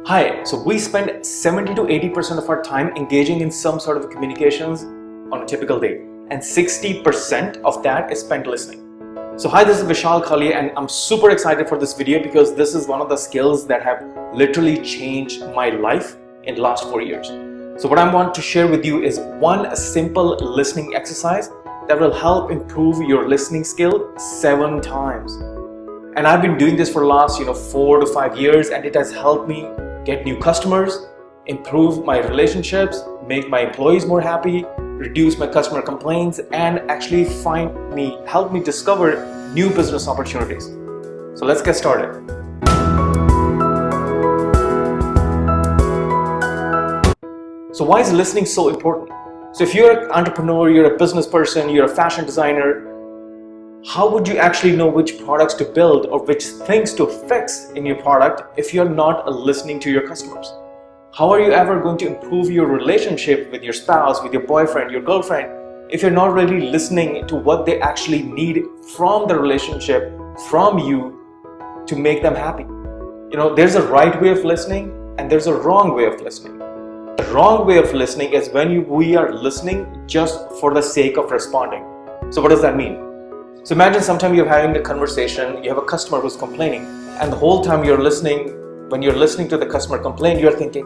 Hi, so we spend 70 to 80% of our time engaging in some sort of communications on a typical day, and 60% of that is spent listening. So hi, this is Vishal Kalia, and I'm super excited for this video because this is one of the skills that have literally changed my life in the last 4 years. So what I want to share with you is one simple listening exercise that will help improve your listening skill 7 times. And I've been doing this for the last 4 to 5 years, and it has helped me get new customers, improve my relationships, make my employees more happy, reduce my customer complaints, and actually help me discover new business opportunities. So let's get started. So why is listening so important? So if you're an entrepreneur, you're a business person, you're a fashion designer, how would you actually know which products to build or which things to fix in your product if you're not listening to your customers? How are you ever going to improve your relationship with your spouse, with your boyfriend, your girlfriend, if you're not really listening to what they actually need from the relationship, from you, to make them happy? There's a right way of listening and there's a wrong way of listening. The wrong way of listening is when we are listening just for the sake of responding. So what does that mean? So imagine sometime you're having a conversation, you have a customer who's complaining, and the whole time you're listening, when you're listening to the customer complain, you're thinking,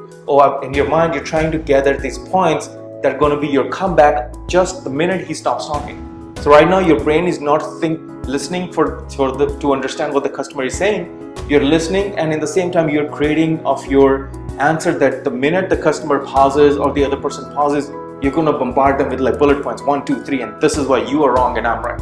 in your mind, you're trying to gather these points that are going to be your comeback just the minute he stops talking. So right now, your brain is not listening to understand what the customer is saying. You're listening, and in the same time, you're creating of your answer that the minute the customer pauses or the other person pauses, you're going to bombard them with like bullet points, 1, 2, 3, and this is why you are wrong and I'm right.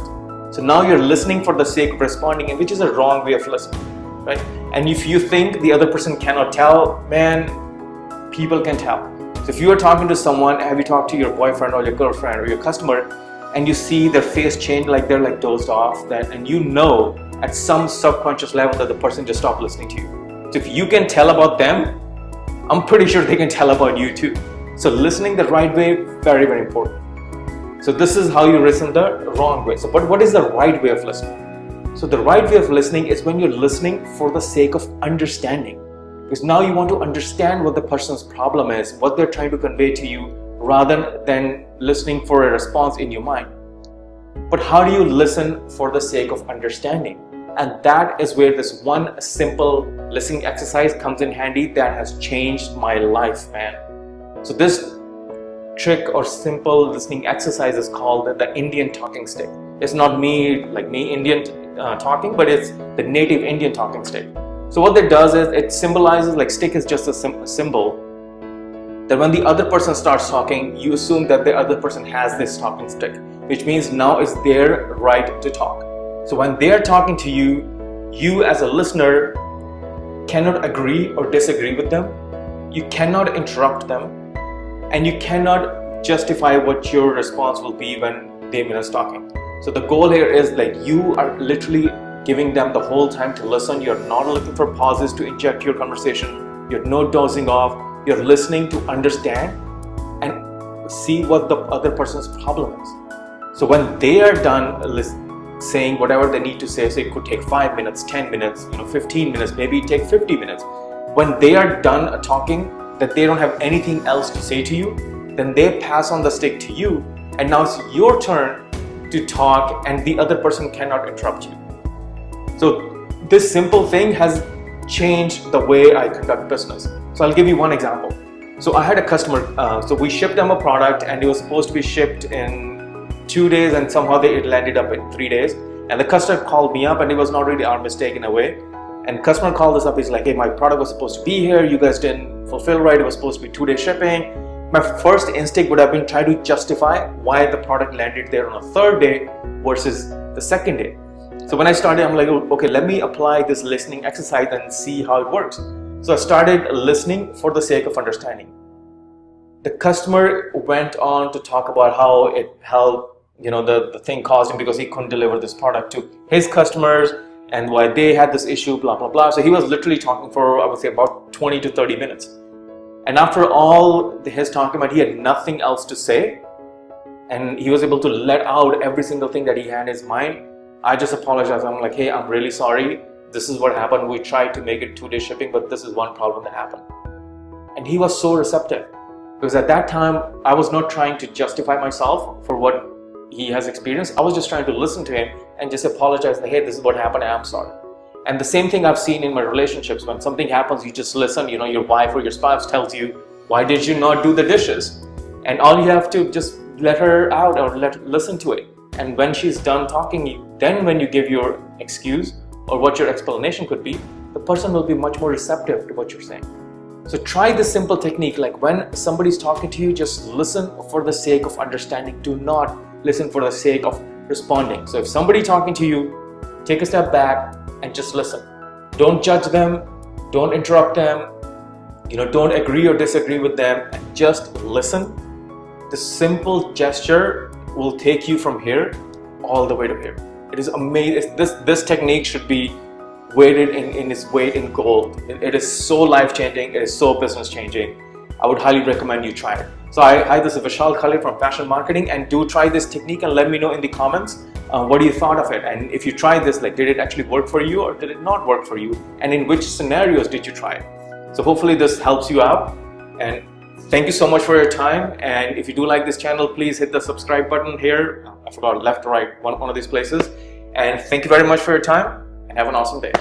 So now you're listening for the sake of responding, and which is a wrong way of listening, right? And if you think the other person cannot tell, man, people can tell. So if you are talking to someone, have you talked to your boyfriend or your girlfriend or your customer, and you see their face change, like they're like dozed off, and you know at some subconscious level that the person just stopped listening to you. So if you can tell about them, I'm pretty sure they can tell about you too. So listening the right way, very, very important. So this is how you listen the wrong way. But what is the right way of listening? So the right way of listening is when you're listening for the sake of understanding. Because now you want to understand what the person's problem is, what they're trying to convey to you, rather than listening for a response in your mind. But how do you listen for the sake of understanding? And that is where this one simple listening exercise comes in handy that has changed my life, man. So this trick or simple listening exercise is called the Indian talking stick. It's not me Indian talking, but it's the native Indian talking stick. So what that does is it symbolizes, like stick is just a symbol, that when the other person starts talking, you assume that the other person has this talking stick, which means now it's their right to talk. So when they're talking to you, you as a listener cannot agree or disagree with them. You cannot interrupt them. And you cannot justify what your response will be when they're talking. So the goal here is you are literally giving them the whole time to listen. You're not looking for pauses to inject your conversation. You're not dozing off. You're listening to understand and see what the other person's problem is. So when they are done saying whatever they need to say, so it could take 5 minutes, 10 minutes, 15 minutes, maybe take 50 minutes. When they are done talking, that they don't have anything else to say to you, then they pass on the stick to you, and now it's your turn to talk, and the other person cannot interrupt you. So this simple thing has changed the way I conduct business. So I'll give you one example. So I had a customer, so we shipped them a product, and it was supposed to be shipped in 2 days, and somehow it landed up in 3 days. And the customer called me up, and it was not really our mistake in a way. And customer called us up, he's like, hey, my product was supposed to be here, you guys didn't fulfill right, it was supposed to be 2-day shipping. My first instinct would have been try to justify why the product landed there on a 3rd day versus the 2nd day. So when I started, I'm like, okay, let me apply this listening exercise and see how it works. So I started listening for the sake of understanding. The customer went on to talk about how it helped, the thing caused him because he couldn't deliver this product to his customers, and why they had this issue, blah, blah, blah. So he was literally talking for, I would say, about 20 to 30 minutes. And after all his talking about, he had nothing else to say. And he was able to let out every single thing that he had in his mind. I just apologized. I'm like, hey, I'm really sorry. This is what happened. We tried to make it 2-day shipping, but this is one problem that happened. And he was so receptive, because at that time I was not trying to justify myself for what he has experienced. I was just trying to listen to him and just apologize, like, hey, this is what happened, I'm sorry. And the same thing I've seen in my relationships. When something happens, you just listen. Your wife or your spouse tells you, why did you not do the dishes? And all you have to just let her out, or listen to it. And when she's done talking, then when you give your excuse or what your explanation could be, the person will be much more receptive to what you're saying. So try this simple technique, like when somebody's talking to you, just listen for the sake of understanding. Do not listen for the sake of responding. So if somebody's talking to you, take a step back and just listen. Don't judge them, don't interrupt them, don't agree or disagree with them, and just listen. This simple gesture will take you from here all the way to here. It is amazing. This technique should be weighted in its weight in gold. It is so life-changing, it is so business-changing. I would highly recommend you try it. So hi, this is Vishal Khale from Fashion Marketing, and do try this technique and let me know in the comments what you thought of it. And if you tried this, like, did it actually work for you or did it not work for you? And in which scenarios did you try it? So hopefully this helps you out. And thank you so much for your time. And if you do like this channel, please hit the subscribe button here. I forgot, left or right, one of these places. And thank you very much for your time, and have an awesome day.